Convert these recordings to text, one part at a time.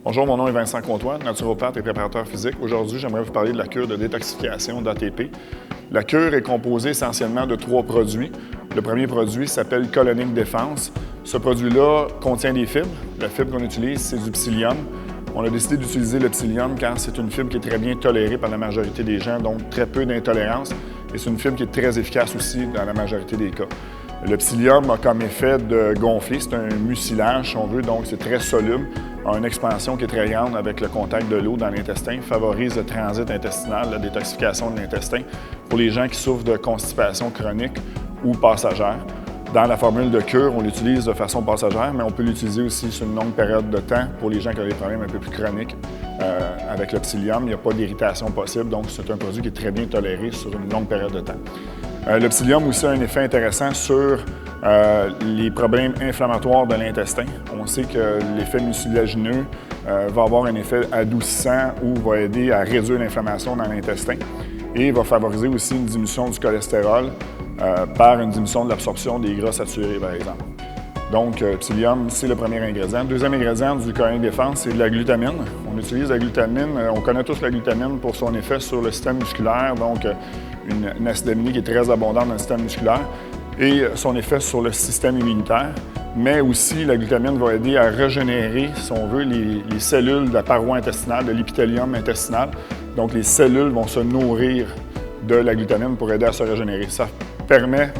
Bonjour, mon nom est Vincent Comtois, naturopathe et préparateur physique. Aujourd'hui, j'aimerais vous parler de la cure de détoxification d'ATP. La cure est composée essentiellement de 3 produits. Le premier produit s'appelle Colonic Défense. Ce produit-là contient des fibres. La fibre qu'on utilise, c'est du psyllium. On a décidé d'utiliser le psyllium car c'est une fibre qui est très bien tolérée par la majorité des gens, donc très peu d'intolérance. Et c'est une fibre qui est très efficace aussi dans la majorité des cas. Le psyllium a comme effet de gonfler, c'est un mucilage si on veut, donc c'est très soluble, a une expansion qui est très grande avec le contact de l'eau dans l'intestin, favorise le transit intestinal, la détoxification de l'intestin pour les gens qui souffrent de constipation chronique ou passagère. Dans la formule de cure, on l'utilise de façon passagère, mais on peut l'utiliser aussi sur une longue période de temps pour les gens qui ont des problèmes un peu plus chroniques avec le psyllium. Il n'y a pas d'irritation possible, donc c'est un produit qui est très bien toléré sur une longue période de temps. Le psyllium aussi a un effet intéressant sur les problèmes inflammatoires de l'intestin. On sait que l'effet mucilagineux va avoir un effet adoucissant ou va aider à réduire l'inflammation dans l'intestin et va favoriser aussi une diminution du cholestérol par une diminution de l'absorption des gras saturés, par exemple. Donc, psyllium, c'est le premier ingrédient. Le deuxième ingrédient du Colonic Défense, c'est de la glutamine. On utilise la glutamine, on connaît tous la glutamine pour son effet sur le système musculaire, donc une acide aminé qui est très abondante dans le système musculaire, et son effet sur le système immunitaire. Mais aussi, la glutamine va aider à régénérer, si on veut, les cellules de la paroi intestinale, de l'épithélium intestinal. Donc, les cellules vont se nourrir de la glutamine pour aider à se régénérer. Ça permet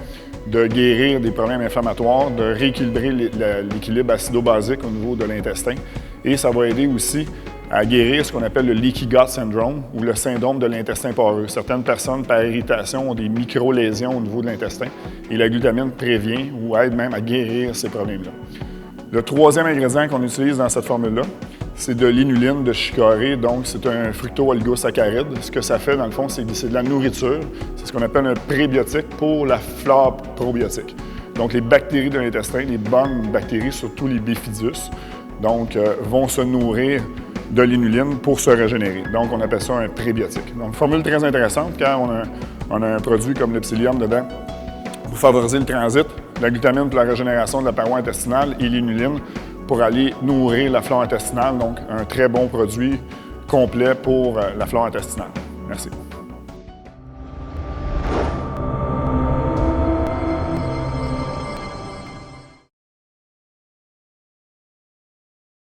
de guérir des problèmes inflammatoires, de rééquilibrer l'équilibre acido-basique au niveau de l'intestin. Et ça va aider aussi à guérir ce qu'on appelle le leaky gut syndrome ou le syndrome de l'intestin poreux. Certaines personnes, par irritation, ont des micro-lésions au niveau de l'intestin et la glutamine prévient ou aide même à guérir ces problèmes-là. Le troisième ingrédient qu'on utilise dans cette formule-là, c'est de l'inuline de chicorée, donc c'est un fructo-oligosaccharide. Ce que ça fait, dans le fond, c'est de la nourriture. C'est ce qu'on appelle un prébiotique pour la flore probiotique. Donc, les bactéries de l'intestin, les bonnes bactéries, surtout les bifidus, donc, vont se nourrir de l'inuline pour se régénérer. Donc, on appelle ça un prébiotique. Donc, formule très intéressante car on a un produit comme le psyllium dedans pour favoriser le transit, la glutamine pour la régénération de la paroi intestinale et l'inuline pour aller nourrir la flore intestinale. Donc, un très bon produit complet pour la flore intestinale. Merci.